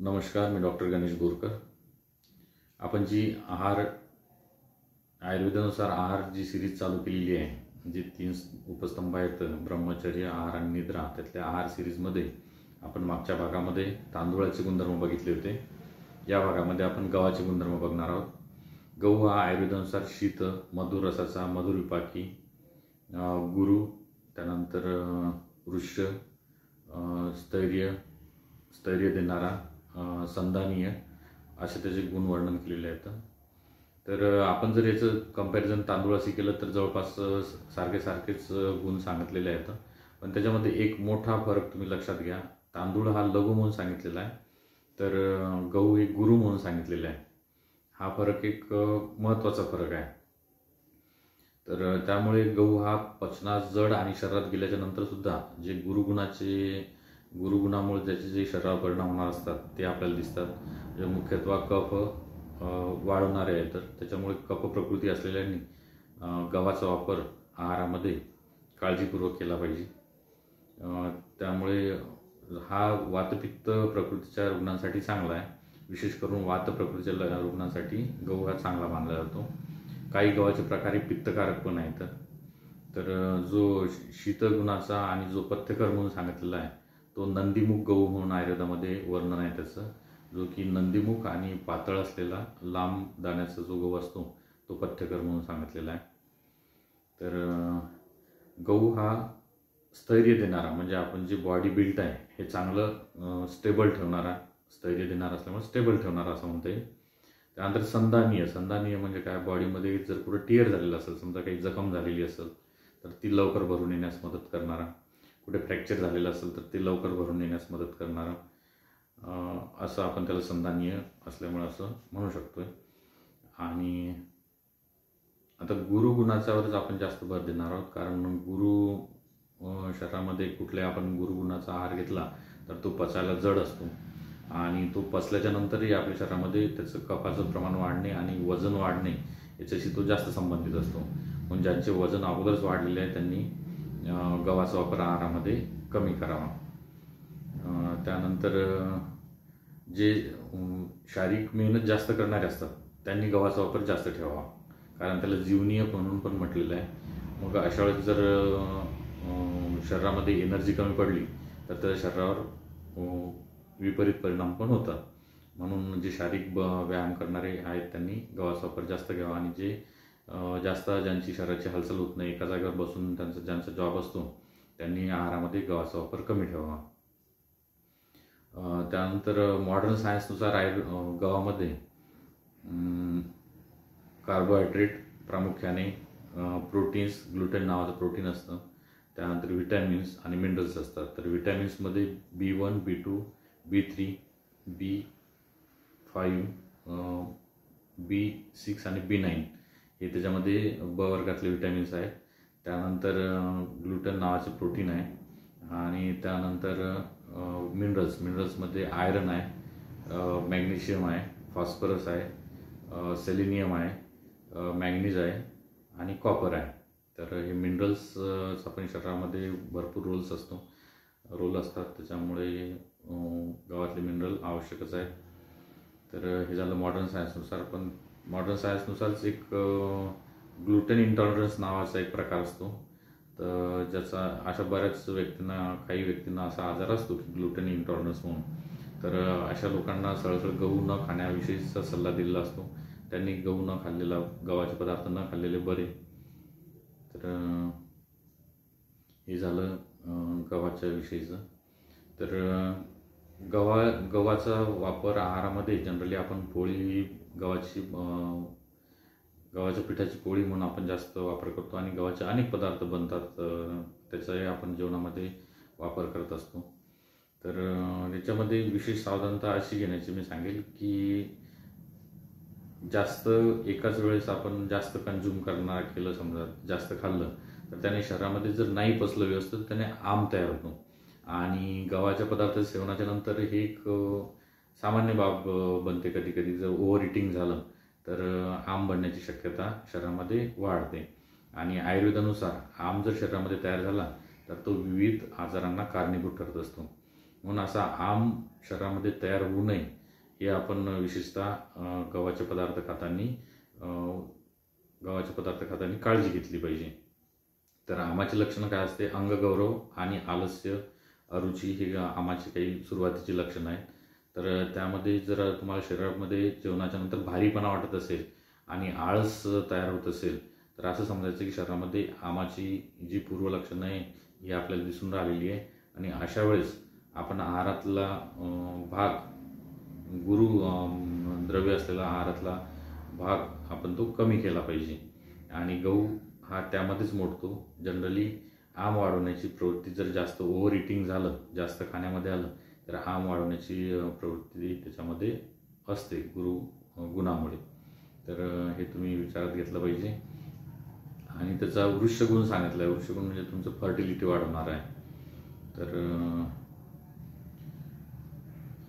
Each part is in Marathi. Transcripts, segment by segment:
नमस्कार, मी डॉक्टर गणेश बोरकर। आपण जी आयुर्वेदानुसार आहार जी सिरीज चालू केलेली आहे, जी 3 उपस्तंभ आहेत, ब्रह्मचर्य, आहार आणि निद्रा, त्यातल्या आहार सिरीजमध्ये आपण मागच्या भागामध्ये तांदूळाचे गुणधर्म बघितले होते। या भागामध्ये आपण गव्हाचे गुणधर्म बघणार आहोत। गहू हा आयुर्वेदानुसार शीत, मधुर रसाचा, मधुर विपाकी, गुरु, त्यानंतर वृक्ष, स्थैर्य देणारा, संधानीय, असे त्याचे गुण वर्णन केलेले आहेत। तर आपण जर याचं कंपॅरिझन तांदूळाशी केलं तर जवळपास सारखेच गुण सांगितलेले आहेत। पण त्याच्यामध्ये एक मोठा फरक तुम्ही लक्षात घ्या। तांदूळ हा लघु म्हणून सांगितलेला आहे, तर गहू हे गुरु म्हणून सांगितलेला आहे। हा फरक एक महत्त्वाचा फरक आहे। तर त्यामुळे गहू हा पचनास जड आणि शरीरात गेल्याच्या नंतर सुद्धा जे गुरुगुणामुळे त्याचे जे शरीरावर परिणाम होणार असतात ते आपल्याला दिसतात। जे मुख्यत्वे कफ वाढवणारे आहेत, तर त्याच्यामुळे कफ प्रकृती असलेल्यांनी गव्हाचा वापर आहारामध्ये काळजीपूर्वक केला पाहिजे। त्यामुळे हा वातपित्त प्रकृतीच्या रुग्णांसाठी चांगला आहे। विशेष करून वात प्रकृतीच्या रुग्णांसाठी गहू हा चांगला मानला जातो। काही गव्हाचे प्रकार हे पित्तकारक पण आहेत। तर जो शीतगुणाचा आणि जो पथ्यकर म्हणून सांगितलेला आहे तो नंदीमुख गहू म्हणून आयुर्वेदामध्ये वर्णन आहे त्याचं, जो की नंदीमुख आणि पातळ असलेला लांब दाण्याचा जो गहू असतो तो पथ्यकर म्हणून सांगितलेला आहे। तर गहू हा स्थैर्य देणारा, म्हणजे आपण जे बॉडी बिल्ट आहे हे चांगलं स्टेबल ठेवणारा, स्थैर्य देणारा असल्यामुळे स्टेबल ठेवणारा असं म्हणता येईल। त्यानंतर संधानीय म्हणजे काय, बॉडीमध्ये जर कुठं टिअर झालेलं असेल, समजा काही जखम झालेली असेल तर ती लवकर भरून येण्यास मदत करणारा, कुठे फ्रॅक्चर झालेलं असेल तर ते लवकर भरून येण्यास मदत करणारा, असं आपण त्याला संधानीय असल्यामुळे असं म्हणू शकतोय। आणि आता गुरुगुणाच्यावरच आपण जास्त भर देणार आहोत, कारण शरीरामध्ये कुठल्या आपण गुरुगुणाचा आहार घेतला तर तो पचायला जड असतो आणि तो पचल्याच्या नंतरही आपल्या शरीरामध्ये त्याचं कफाचं प्रमाण वाढणे आणि वजन वाढणे याच्याशी तो जास्त संबंधित असतो। म्हणून ज्यांचे वजन अगोदरच वाढलेले आहे त्यांनी गव्हाचा वापर आहारामध्ये कमी करावा। त्यानंतर जे शारीरिक मेहनत जास्त करणारे असतात त्यांनी गव्हाचा वापर जास्त ठेवावा, कारण त्याला जीवनीय म्हणून पण म्हटलेलं आहे। मग अशा वेळेस जर शरीरामध्ये एनर्जी कमी पडली तर त्या शरीरावर विपरीत परिणाम पण होतात। म्हणून जे शारीरिक व्यायाम करणारे आहेत त्यांनी गव्हाचा वापर जास्त घ्यावा, आणि जे ज्यांची शरीराची हालचाल होत नाही, एका जागेवर बसून ज्यांचा जॉब असतो त्यांनी आहारामध्ये गव्हाचा वापर कमी ठेवावा। त्यानंतर मॉडर्न सायन्सनुसार गव्हामध्ये कार्बोहायड्रेट प्रामुख्याने, प्रोटीन्स, ग्लुटेन नावाचं प्रोटीन असतं, त्यानंतर विटॅमिन्स आणि मिनरल्स असतात। तर विटॅमिन्समध्ये B1, B2, B3, B5, B6 आणि B9 हे त्याच्यामध्ये ब वर्गातले विटॅमिन्स आहेत। त्यानंतर ग्लुटेन नावाचं प्रोटीन आहे, आणि त्यानंतर मिनरल्समध्ये आयरन आहे, मॅग्नेशियम आहे, फॉस्फरस आहे, सेलेनियम आहे, मॅग्नीज आहे आणि कॉपर आहे। तर हे मिनरल्स आपण शरीरामध्ये भरपूर रोल असतात, त्याच्यामुळे गव्हातले मिनरल आवश्यकच आहे। तर हे झालं मॉडर्न सायन्सनुसार। पण मॉडर्न सायन्सनुसारच एक ग्लुटेन इंटॉलरन्स नावाचा एक प्रकार असतो, तर ज्याचा अशा काही व्यक्तींना असा आजार असतो की ग्लुटेन इंटॉलरन्स म्हणून। तर अशा लोकांना सरळ गहू न खाण्याविषयीचा सल्ला दिलेला असतो, त्यांनी गव्हाचे पदार्थ न खाल्लेले बरे। तर हे झालं गव्हाच्या विषयीचं। तर गव्हाचा वापर आहारामध्ये जनरली आपण गव्हाच्या पिठाची पोळी म्हणून आपण जास्त वापर करतो, आणि गव्हाचे अनेक पदार्थ बनतात, त्याचाही आपण जेवणामध्ये वापर करत असतो। तर याच्यामध्ये विशेष सावधानता अशी घेण्याची मी सांगेल की जास्त एकाच वेळेस आपण जास्त कंझ्युम केलं, समजा जास्त खाल्लं तर त्याने शरीरामध्ये जर नाही पचलं व्यवस्थित त्याने आम तयार होतो, आणि गव्हाच्या पदार्थ सेवनाच्या नंतर हे एक सामान्य बाब बनते। कधी जर ओव्हर इटिंग झालं तर आम बनण्याची शक्यता शरीरामध्ये वाढते, आणि आयुर्वेदानुसार आम जर शरीरामध्ये तयार झाला तर तो विविध आजारांना कारणीभूत ठरत असतो। म्हणून असा आम शरीरामध्ये तयार होऊ नये हे आपण विशेषतः गव्हाचे पदार्थ खाताना काळजी घेतली पाहिजे. तर आमाची लक्षणं काय असते? अंगगौरव आणि आलस्य, अरुची ही आमाची काही सुरुवातीची लक्षणं आहेत. तर त्यामध्ये जर तुम्हाला शरीरामध्ये जेवणाच्या नंतर भारीपणा वाटत असेल आणि आळस तयार होत असेल तर असं समजायचं की शरीरामध्ये आमाची जी पूर्वलक्षणं आहे ही आपल्याला दिसून राहिलेली आहे. आणि अशा वेळेस आपण आहारातला भाग गुरु द्रव्य असलेला आहारातला भाग आपण तो कमी केला पाहिजे. आणि गहू हा त्यामध्येच मोडतो. जनरली आम वाढवण्याची प्रवृत्ती जर जास्त ओव्हर इटिंग झालं, जास्त खाण्यामध्ये आलं तर आम वाढवण्याची प्रवृत्ती त्याच्यामध्ये असते गुणामुळे. तर हे तुम्ही विचारात घेतलं पाहिजे. आणि त्याचा वृक्षगुण सांगितला आहे. वृक्षगुण म्हणजे तुमचं फर्टिलिटी वाढवणार आहे. तर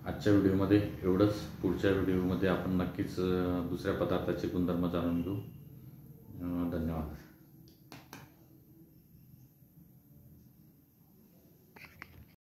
आजच्या व्हिडिओमध्ये एवढंच. पुढच्या व्हिडिओमध्ये आपण नक्कीच दुसऱ्या पदार्थाचे गुणधर्म जाणून घेऊ. धन्यवाद.